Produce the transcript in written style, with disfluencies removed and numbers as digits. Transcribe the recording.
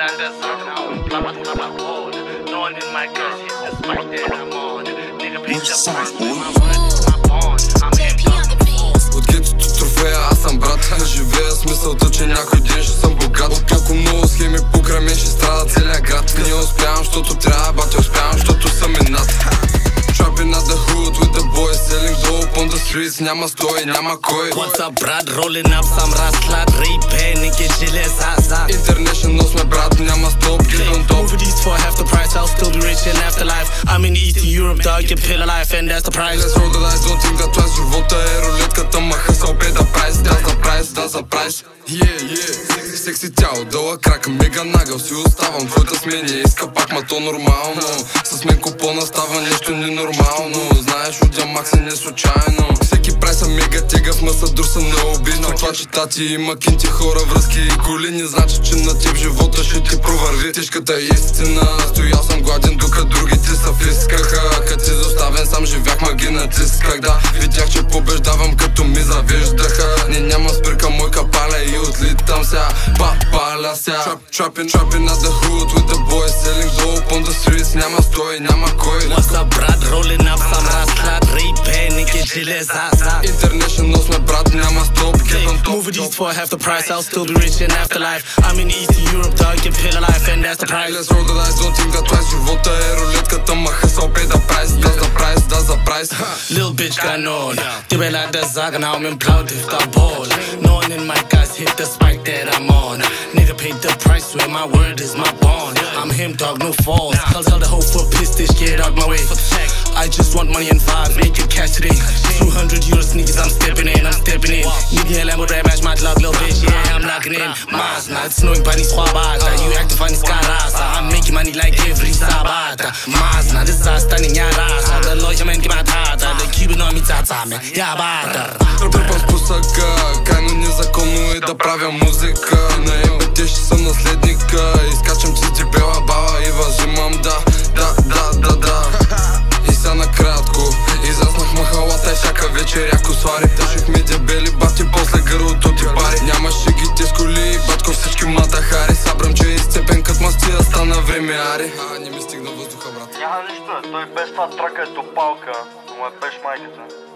like that song, I'm bored. No one in my guts hit the spike that I'm on. Nigga, please just price with my word is my bond. I'm him on the beat. От гетото трофея, аз съм брат. Живея с мисълта, че някой ден ще съм богат. От няколко много схеми покрай мен ще страда целия град. Не успявам, защото трябва, бате успявам, защото съм над. Trapping at the hood with the boys, selling dope on the streets. Няма стой, няма кой. What's up, брат? Rolling up some rustler, Ray-Ban, nigga, chile, zaza. International сме, брат, няма стоп, get on top. Move these for half the price, I'll still be rich in afterlife. I'm in Eastern Europe, dog, get pill alive, and that's the price. Let's roll the dice, don't think that twice. Живота е рулетката, маха се опе да прайс. That's the price, that's the price. Yeah, секси тяло, дълъг крак, мега нагъл си оставам. Твоята смения иска пак, ма то нормално. С мен купона става нещо ненормално. Знаеш, удя макса не случайно. Всеки прайса мега тегав, ма са друса на убийство. Това, че тати има кинти хора, връзки и коли, не значи, че на теб живота ще ти провърви. Тежката истина, стоял съм гладен, докато другите са фискаха. Като си доставен сам живях, ма ги натисках. Да, видях, че побеждавам, като ми завиждаха. Не, няма спирка, мой капаля и отлитам ся. Паля ся. Trapping at the hood with the boys, selling dope on the streets. Няма стой, няма кой. What's up, брат? Rolling up some rustler, Ray-Ban, nigga, chile, zaza. International сме, брат, няма стоп, get on top. Move these for half the price, I'll still be rich in afterlife. I'm in Eastern Europe, dog, get pill alive, and that's the price. Let's roll the dice, don't think that twice. Живота е рулетката, маха се опе да прайс. That's the price, that's the price. Little bitch got known. Die will like the Zaga, now I'm in Plowdiff, got ball. No one in my guys hit the spike that I'm on. Nigga paid the price, where my word is my bond. I'm him, dog, no falls. I'll tell the whole foot piss this, get out my way. I just want money and vibes, make it cash today. 200 euro sneakers, I'm stepping in. Need me a Lambo drive, match my luck, little bitch, yeah, I'm locking in. Mazna, it's snowing by these swabata. You acting funny, scarasa. I'm making money like every sabata. Mazna, this is a standing yarasa. The lawyer man, give my tata. The Cuban on me, tata, man, yabata. Тръпам с посъка, крайно незаконно е да правя музика. На МБТ ще съм наследника. Изкачам си дебела баба и възимам да. И са накратко, изяснах махалата и всяка вечер яко свари. Тъшихме дебели бати, после гърлото ти пари. Нямаше ги с коли, батко всички матахари. Сабрам, че е изцепен кът мастия, стана време ари. Не ми стигна въздуха, брат. Няма нищо, той без това трака е топалка, му е пеш майката.